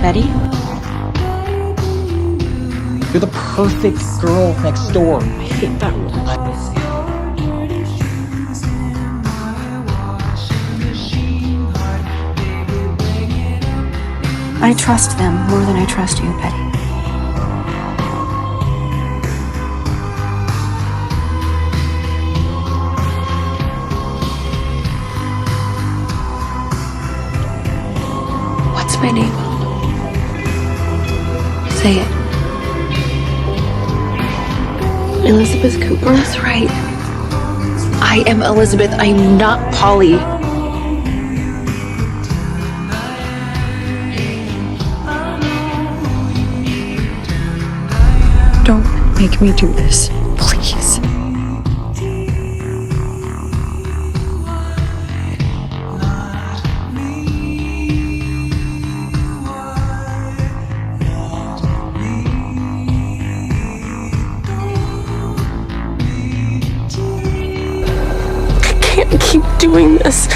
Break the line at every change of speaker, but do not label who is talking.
Betty?
You're the perfect girl next door.
I hate that word. I trust them more than I trust you, Betty. What's my name? Say it. Elizabeth Cooper? That's right. I am Elizabeth. I'm not Polly. Don't make me do this, please. I can't keep doing this.